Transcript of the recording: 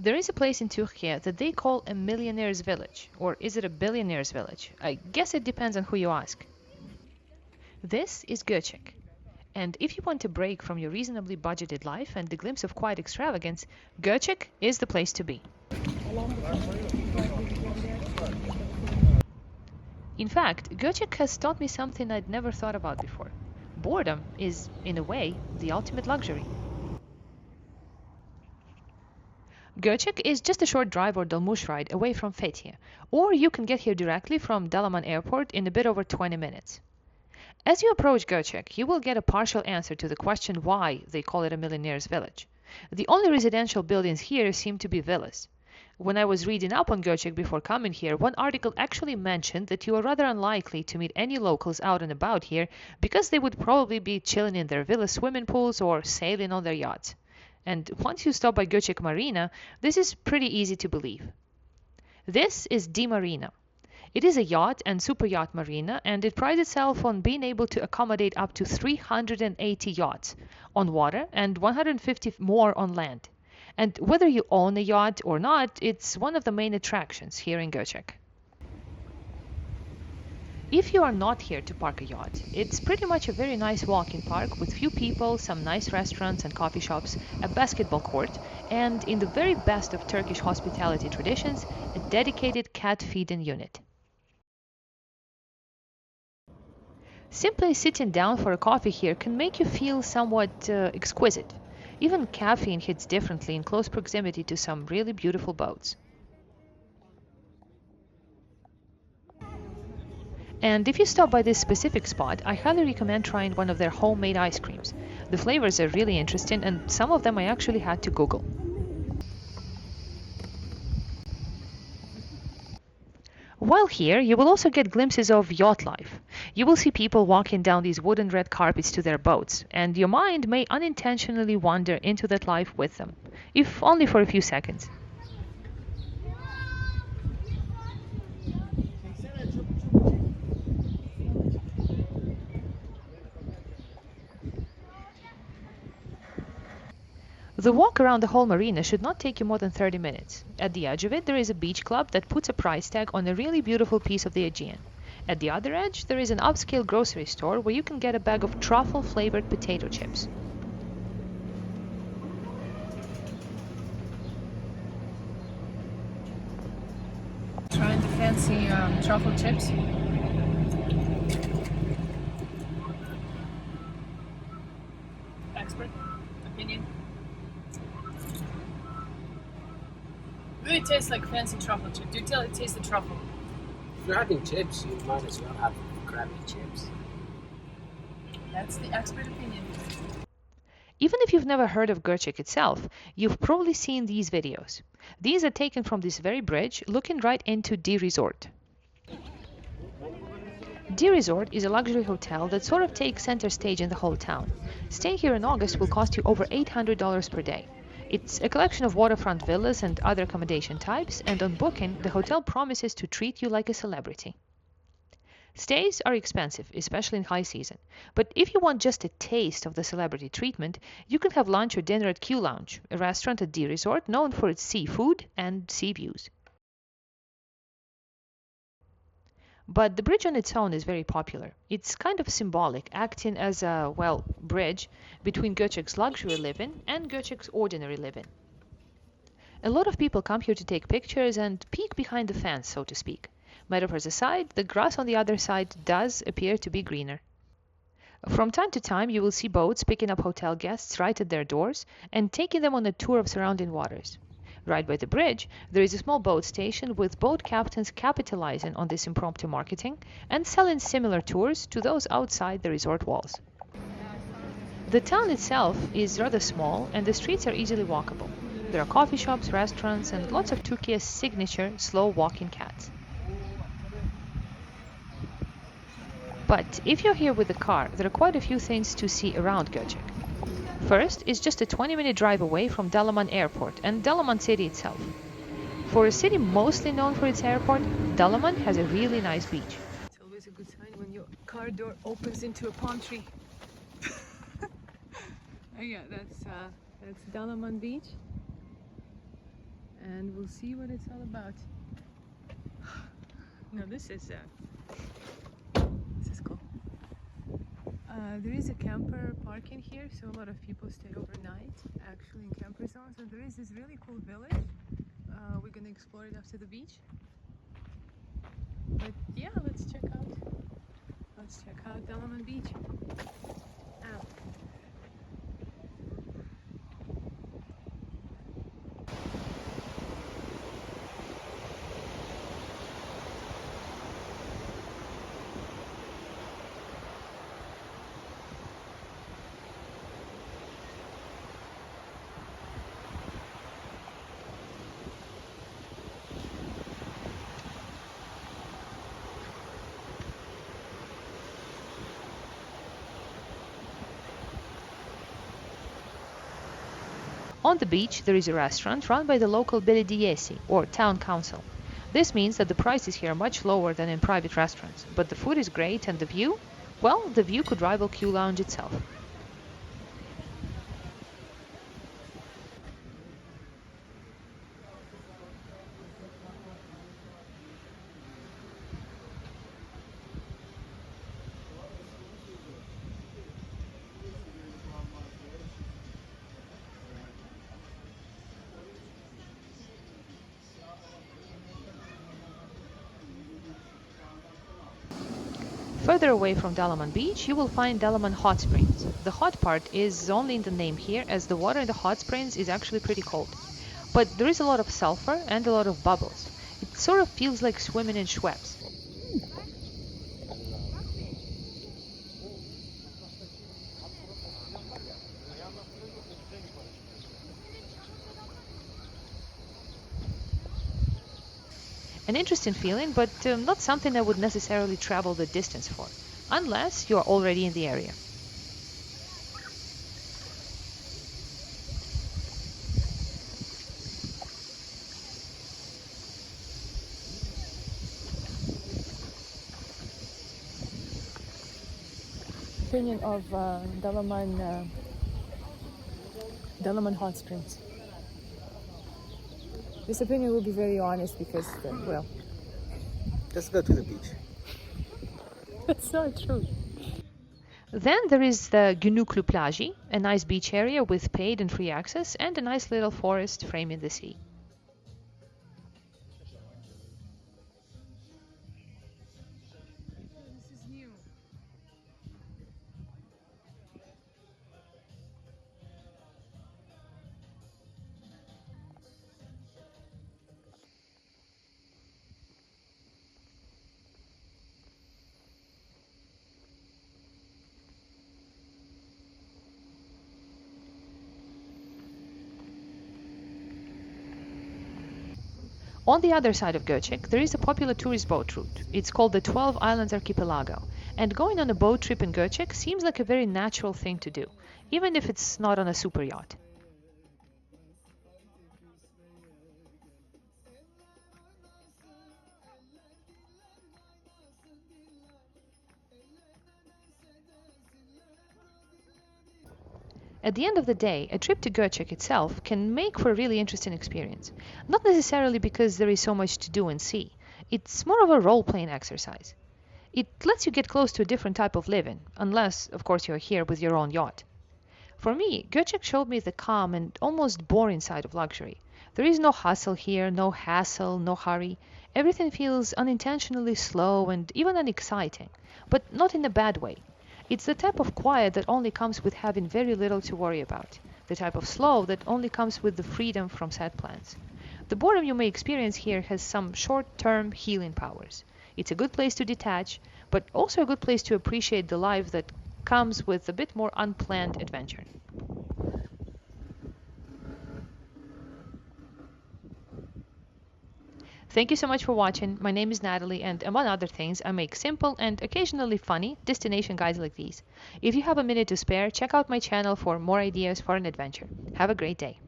There is a place in Turkey that they call a Millionaires Village, or is it a Billionaires Village? I guess it depends on who you ask. This is Göcek. And if you want a break from your reasonably budgeted life and a glimpse of quiet extravagance, Göcek is the place to be. In fact, Göcek has taught me something I'd never thought about before. Boredom is, in a way, the ultimate luxury. Göcek is just a short drive or dolmuş ride away from Fethiye, or you can get here directly from Dalaman Airport in a bit over 20 minutes. As you approach Göcek, you will get a partial answer to the question why they call it a millionaire's village. The only residential buildings here seem to be villas. When I was reading up on Göcek before coming here, one article actually mentioned that you are rather unlikely to meet any locals out and about here because they would probably be chilling in their villa swimming pools or sailing on their yachts. And once you stop by Göcek Marina, this is pretty easy to believe. This is the marina. It is a yacht and super yacht marina, and it prides itself on being able to accommodate up to 380 yachts on water and 150 more on land. And whether you own a yacht or not, it's one of the main attractions here in Göcek. If you are not here to park a yacht, it's pretty much a very nice walking park with few people, some nice restaurants and coffee shops, a basketball court, and in the very best of Turkish hospitality traditions, a dedicated cat feeding unit. Simply sitting down for a coffee here can make you feel somewhat exquisite. Even caffeine hits differently in close proximity to some really beautiful boats. And if you stop by this specific spot, I highly recommend trying one of their homemade ice creams. The flavors are really interesting, and some of them I actually had to Google. While here, you will also get glimpses of yacht life. You will see people walking down these wooden red carpets to their boats, and your mind may unintentionally wander into that life with them, if only for a few seconds. The walk around the whole marina should not take you more than 30 minutes. At the edge of it, there is a beach club that puts a price tag on a really beautiful piece of the Aegean. At the other edge, there is an upscale grocery store where you can get a bag of truffle-flavored potato chips. Trying the fancy truffle chips. Expert opinion. Really tastes like fancy truffle chip. Do tell it tastes the truffle. If you're having chips, you might as well have crabby chips. That's the expert opinion. Even if you've never heard of Göcek itself, you've probably seen these videos. These are taken from this very bridge, looking right into D Resort. D Resort is a luxury hotel that sort of takes center stage in the whole town. Staying here in August will cost you over $800 per day. It's a collection of waterfront villas and other accommodation types, and on booking, the hotel promises to treat you like a celebrity. Stays are expensive, especially in high season, but if you want just a taste of the celebrity treatment, you can have lunch or dinner at Q Lounge, a restaurant at D Resort known for its seafood and sea views. But the bridge on its own is very popular. It's kind of symbolic, acting as a, well, bridge between Göcek's luxury living and Göcek's ordinary living. A lot of people come here to take pictures and peek behind the fence, so to speak. Metaphors aside, the grass on the other side does appear to be greener. From time to time, you will see boats picking up hotel guests right at their doors and taking them on a tour of surrounding waters. Right by the bridge, there is a small boat station with boat captains capitalizing on this impromptu marketing and selling similar tours to those outside the resort walls. The town itself is rather small and the streets are easily walkable. There are coffee shops, restaurants, and lots of Turkey's signature slow-walking cats. But if you're here with a car, there are quite a few things to see around Göcek. First is just a 20-minute drive away from Dalaman Airport and Dalaman city itself. For a city mostly known for its airport, Dalaman has a really nice beach. It's always a good sign when your car door opens into a palm tree. Oh yeah, that's Dalaman Beach. and we'll see what it's all about. Now this is cool. There is a camper parking here, so a lot of people stay overnight actually in camper zones, and there is this really cool village. We're gonna explore it after the beach. But yeah, let's check out Dalaman Beach. Ow. On the beach, there is a restaurant run by the local belediyesi, or town council. This means that the prices here are much lower than in private restaurants, but the food is great and the view? Well, the view could rival Q Lounge itself. Further away from Dalaman Beach, you will find Dalaman Hotsprings. The hot part is only in the name here, as the water in the hot springs is actually pretty cold. But there is a lot of sulfur and a lot of bubbles. It sort of feels like swimming in Schweppes. An interesting feeling, but not something I would necessarily travel the distance for, unless you are already in the area. Opinion of Dalaman Hot Springs. This opinion will be very honest because, well, Let's go to the beach. that's not true. Then there is the Günlüklü Beach, a nice beach area with paid and free access, and a nice little forest framing the sea. On the other side of Göcek, there is a popular tourist boat route. It's called the 12 Islands Archipelago, and going on a boat trip in Göcek seems like a very natural thing to do, even if it's not on a super yacht. At the end of the day, a trip to Göcek itself can make for a really interesting experience. Not necessarily because there is so much to do and see. It's more of a role-playing exercise. It lets you get close to a different type of living, unless, of course, you're here with your own yacht. For me, Göcek showed me the calm and almost boring side of luxury. There is no hustle here, no hassle, no hurry. Everything feels unintentionally slow and even unexciting, but not in a bad way. It's the type of quiet that only comes with having very little to worry about, the type of slow that only comes with the freedom from set plans. The boredom you may experience here has some short-term healing powers. It's a good place to detach, but also a good place to appreciate the life that comes with a bit more unplanned adventure. Thank you so much for watching. My name is Natalie, and among other things, I make simple and occasionally funny destination guides like these. If you have a minute to spare, check out my channel for more ideas for an adventure. Have a great day.